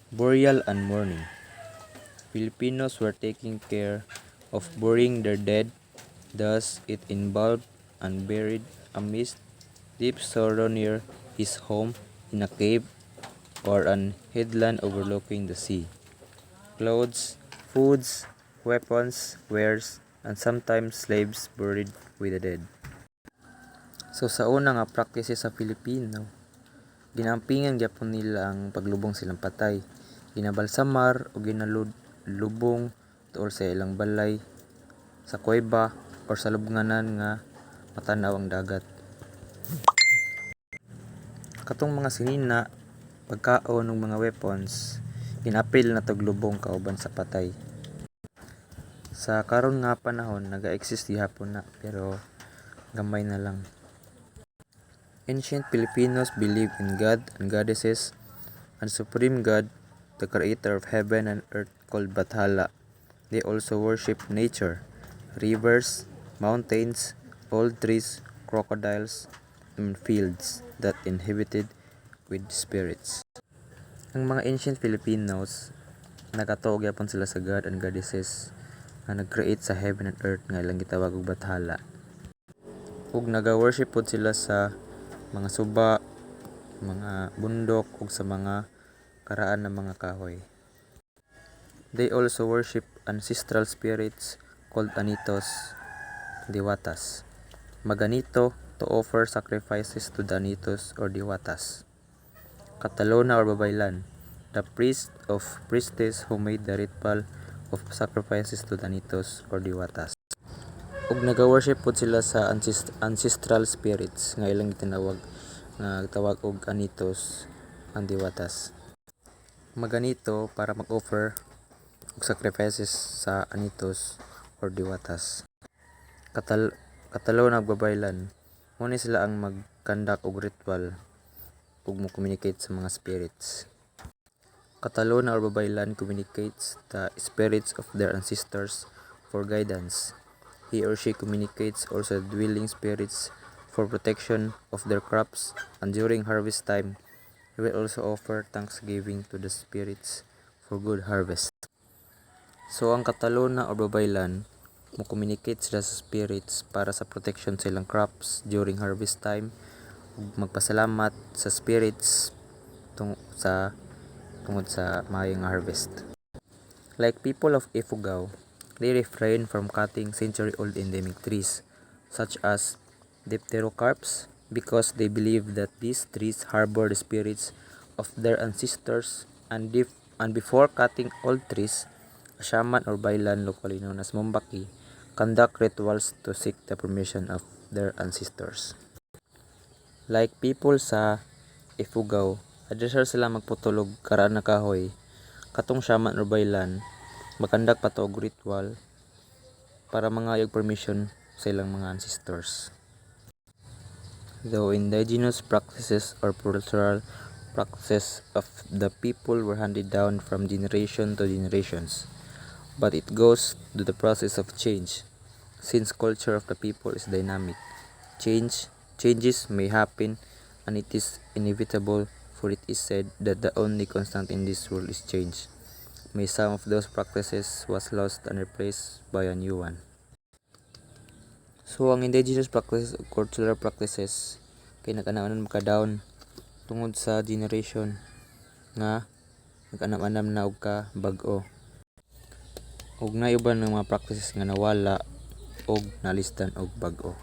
Burial and mourning. Filipinos were taking care of burying their dead, thus it involved and buried amidst deep sorrow near his home in a cave or an headland overlooking the sea. Clothes, foods, weapons, wares, and sometimes slaves buried with the dead. So sa una nga practices sa Filipino, ginampingan gyapon nila ang paglubong silang patay. Ginabalsamar o ginalubong tuol sa ilang balay, sa kuweba or sa lubnganan nga matanaw ang dagat. Katong mga sinina, pagkaon ng mga weapons, ginapil na taglubong kauban sa patay. Sa karon nga panahon, naga-exist gihapon na pero gamay na lang. Ancient Filipinos believed in God and goddesses and supreme God, the creator of heaven and earth called Bathala. They also worship nature, rivers, mountains, old trees, crocodiles, and fields that inhabited with spirits. Ang mga ancient Filipinos, nakatuog yapon sila sa God and goddesses nga nag-create sa heaven and earth nga ilang gitawag og Bathala. Ug naga-worship pod sila sa mga suba, mga bundok ug sa mga karaan ng mga kahoy. They also worship ancestral spirits called anitos, diwatas. Maganito to offer sacrifices to the anitos or diwatas. Katalona or babaylan, the priest of priestess who made the ritual of sacrifices to the anitos or diwatas. Ug naga-worship pod sila sa ancestral spirits nga ilang gitinawag nga tawag og anitos ang diwatas. Maganito para mag-offer og sacrifices sa anitos or diwatas. Katalo nagbabaylan, muna sila ang mag-conduct og ritual ug mo-communicate sa mga spirits. Katalona or babaylan communicates the spirits of their ancestors for guidance. He or she communicates also dwelling spirits for protection of their crops, and during harvest time, he will also offer thanksgiving to the spirits for good harvest. So ang katalona o babaylan, mo-communicate sila sa spirits para sa protection sa ilang crops during harvest time, ug magpasalamat sa spirits tungod sa maayong harvest. Like people of Ifugao, they refrain from cutting century-old endemic trees such as dipterocarps because they believe that these trees harbor the spirits of their ancestors, and before cutting old trees, a shaman or baylan, locally known as Mombaki, conduct rituals to seek the permission of their ancestors. Like people sa Ifugao, adresar sila magputulog karaan na kahoy, katong shaman or baylan, makandak pa to og ritual para mangayog permission sa ilang mga ancestors. Though indigenous practices or cultural practices of the people were handed down from generation to generations, but it goes to the process of change. Since culture of the people is dynamic, changes may happen, and it is inevitable, for it is said that the only constant in this world is change. May some of those practices was lost and replaced by a new one. So ang indigenous practices o cultural practices kay nag-anam makadawn tungod sa generation nga nag-anam na og ka bag-o. Ug na iban ng mga practices nga nawala og nalistan og bag-o.